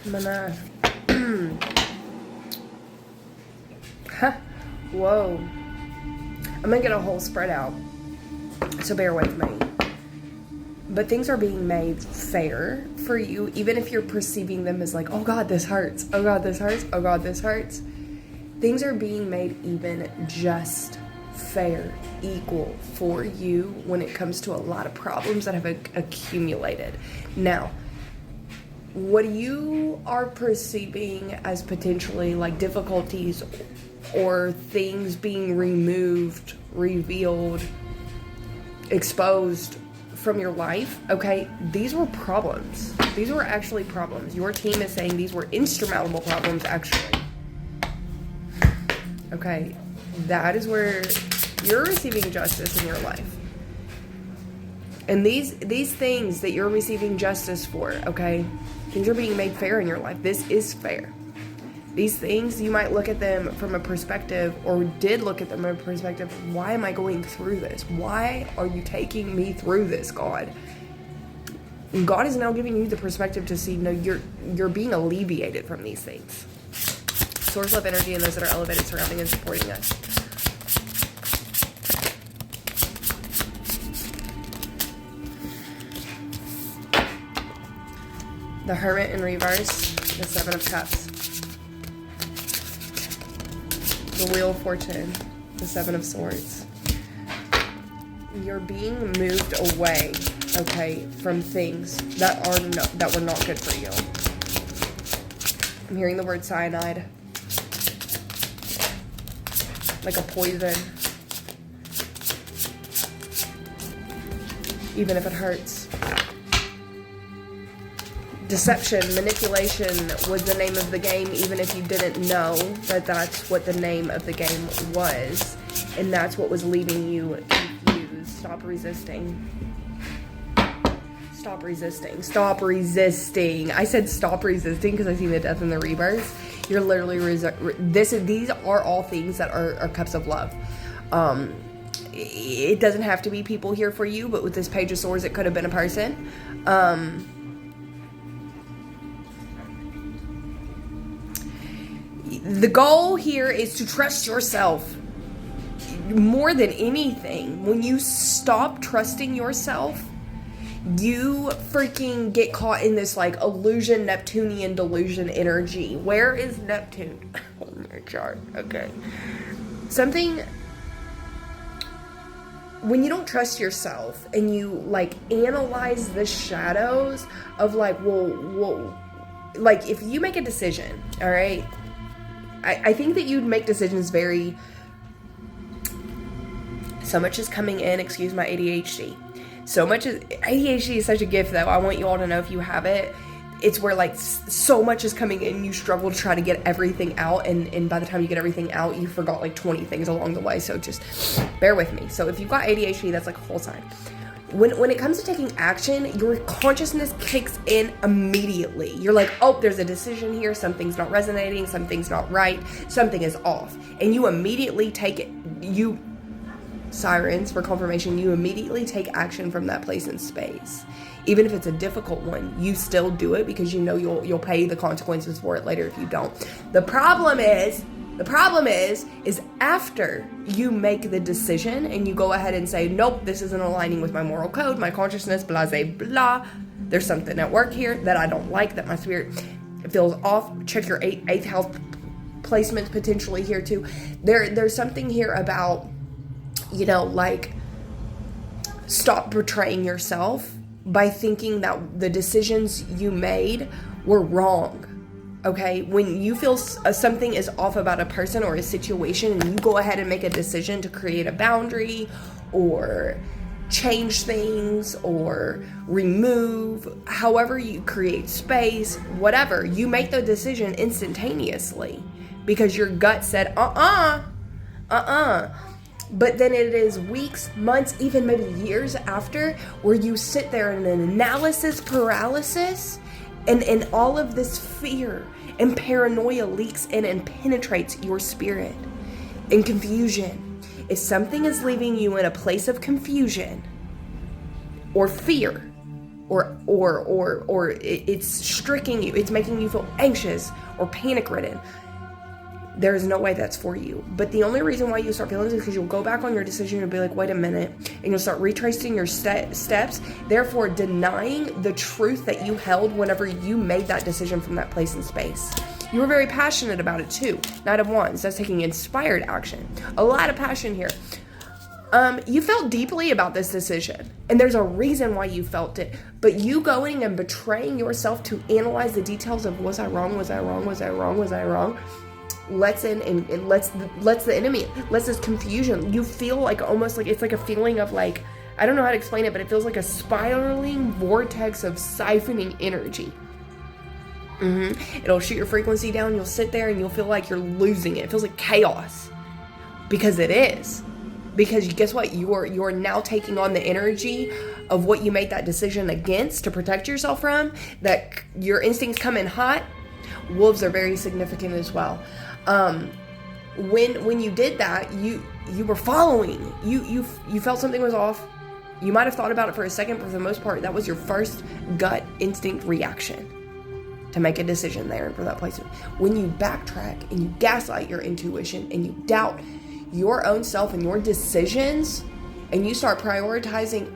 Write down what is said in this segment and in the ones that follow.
I'm gonna... Whoa. I'm gonna get a whole spread out, so bear with me. But things are being made fair for you, even if you're perceiving them as like, oh God, this hurts. Oh God, this hurts. Oh God, this hurts. Things are being made even just fair, equal for you when it comes to a lot of problems that have accumulated. Now, what you are perceiving as potentially like difficulties or things being removed, revealed, exposed from your life, okay, these were problems. These were actually problems. Your team is saying these were insurmountable problems, actually. Okay, that is where you're receiving justice in your life. And these things that you're receiving justice for, okay, things are being made fair in your life. This is fair. These things, you might look at them from a perspective, or did look at them from a perspective, why am I going through this? Why are you taking me through this, God? And God is now giving you the perspective to see, no, you're being alleviated from these things. Source, love, energy, and those that are elevated, surrounding, and supporting us. The Hermit in reverse, the Seven of Cups. The Wheel of Fortune, the Seven of Swords. You're being moved away, okay, from things that were not good for you. I'm hearing the word cyanide, like a poison, even if it hurts. Deception, manipulation was the name of the game, even if you didn't know that that's what the name of the game was. And that's what was leaving you confused. Stop resisting. Stop resisting. Stop resisting. I said stop resisting because I see the death and the rebirth. You're literally these are all things that are cups of love. It doesn't have to be people here for you, but with this Page of Swords, it could have been a person. The goal here is to trust yourself more than anything. When you stop trusting yourself, you freaking get caught in this like illusion, Neptunian delusion energy. Where is Neptune on your chart? Okay. When you don't trust yourself and you like analyze the shadows of like, whoa, like if you make a decision, all right, I think that you'd make decisions so much is coming in, excuse my ADHD. ADHD is such a gift though. I want you all to know if you have it, it's where like so much is coming in, you struggle to try to get everything out. And by the time you get everything out, you forgot like 20 things along the way. So just bear with me. So if you've got ADHD, that's like a whole sign. When it comes to taking action, your consciousness kicks in immediately. You're like, oh, there's a decision here. Something's not resonating. Something's not right. Something is off. And you immediately take it. Sirens for confirmation, you immediately take action from that place in space. Even if it's a difficult one, you still do it because you know you'll pay the consequences for it later if you don't. The problem is after you make the decision and you go ahead and say, nope, this isn't aligning with my moral code, my consciousness, blah, blah, blah. There's something at work here that I don't like, that my spirit feels off. Check your eighth house placements potentially here too. There's something here about, like, stop betraying yourself by thinking that the decisions you made were wrong. Okay, when you feel something is off about a person or a situation and you go ahead and make a decision to create a boundary or change things or remove, however you create space, whatever, you make the decision instantaneously because your gut said, But then it is weeks, months, even maybe years after where you sit there in an analysis paralysis and all of this fear and paranoia leaks in and penetrates your spirit and confusion. If something is leaving you in a place of confusion or fear, or it's striking you, it's making you feel anxious or panic ridden, there is no way that's for you. But the only reason why you start feeling this is because you'll go back on your decision and be like, wait a minute, and you'll start retracing your steps, therefore denying the truth that you held whenever you made that decision from that place and space. You were very passionate about it too. Knight of Wands, that's taking inspired action. A lot of passion here. You felt deeply about this decision, and there's a reason why you felt it, but you going and betraying yourself to analyze the details of was I wrong, lets in and lets the enemy, lets this confusion. You feel like almost like it's like a feeling of like, I don't know how to explain it, but it feels like a spiraling vortex of siphoning energy. It'll shoot your frequency down. You'll sit there and you'll feel like you're losing it. It feels like chaos, because it is. Because guess what? You're now taking on the energy of what you made that decision against to protect yourself from. That your instincts come in hot. Wolves are very significant as well. When you did that, you were following. You felt something was off. You might have thought about it for a second, but for the most part, that was your first gut instinct reaction to make a decision there and for that place. When you backtrack and you gaslight your intuition and you doubt your own self and your decisions, and you start prioritizing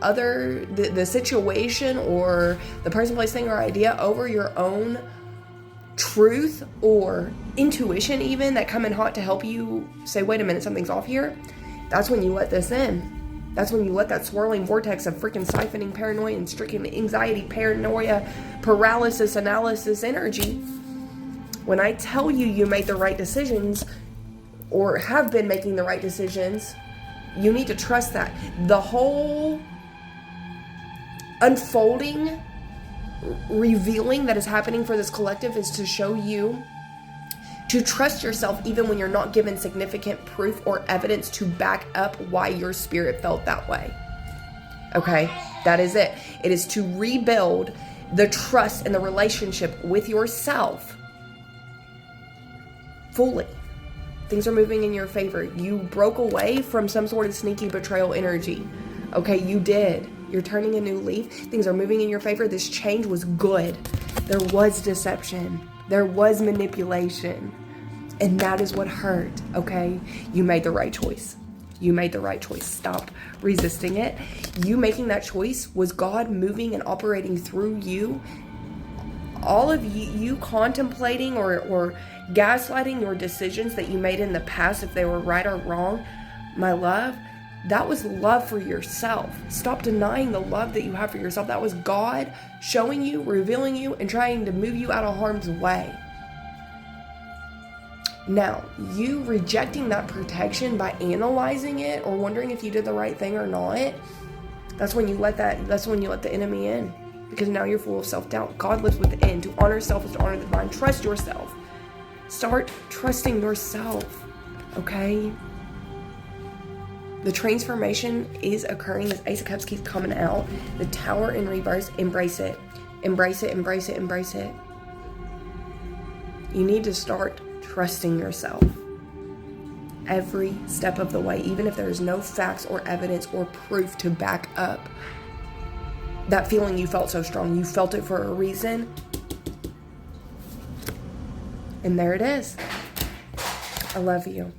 the situation or the person, place, thing, or idea over your own truth or intuition even that come in hot to help you say, wait a minute, something's off here, that's when you let this in. That's when you let that swirling vortex of freaking siphoning paranoia and stricken anxiety, paranoia, paralysis, analysis energy. When I tell you you made the right decisions or have been making the right decisions, you need to trust that. The whole unfolding, revealing that is happening for this collective is to show you to trust yourself even when you're not given significant proof or evidence to back up why your spirit felt that way. Okay, that is it. It is to rebuild the trust and the relationship with yourself fully. Things are moving in your favor. You broke away from some sort of sneaky betrayal energy. Okay, you did. You're turning a new leaf. Things are moving in your favor. This change was good. There was deception. There was manipulation. And that is what hurt, okay? You made the right choice. You made the right choice. Stop resisting it. You making that choice was God moving and operating through you. All of you contemplating or gaslighting your decisions that you made in the past, if they were right or wrong, my love, that was love for yourself. Stop denying the love that you have for yourself. That was God showing you, revealing you, and trying to move you out of harm's way. Now, you rejecting that protection by analyzing it or wondering if you did the right thing or not, that's when you let the enemy in. Because now you're full of self-doubt. God lives within. To honor self is to honor the divine. Trust yourself. Start trusting yourself. Okay? The transformation is occurring. This Ace of Cups keeps coming out. The Tower in reverse. Embrace it. Embrace it, embrace it, embrace it. You need to start trusting yourself every step of the way, even if there's no facts or evidence or proof to back up that feeling you felt so strong. You felt it for a reason. And there it is. I love you.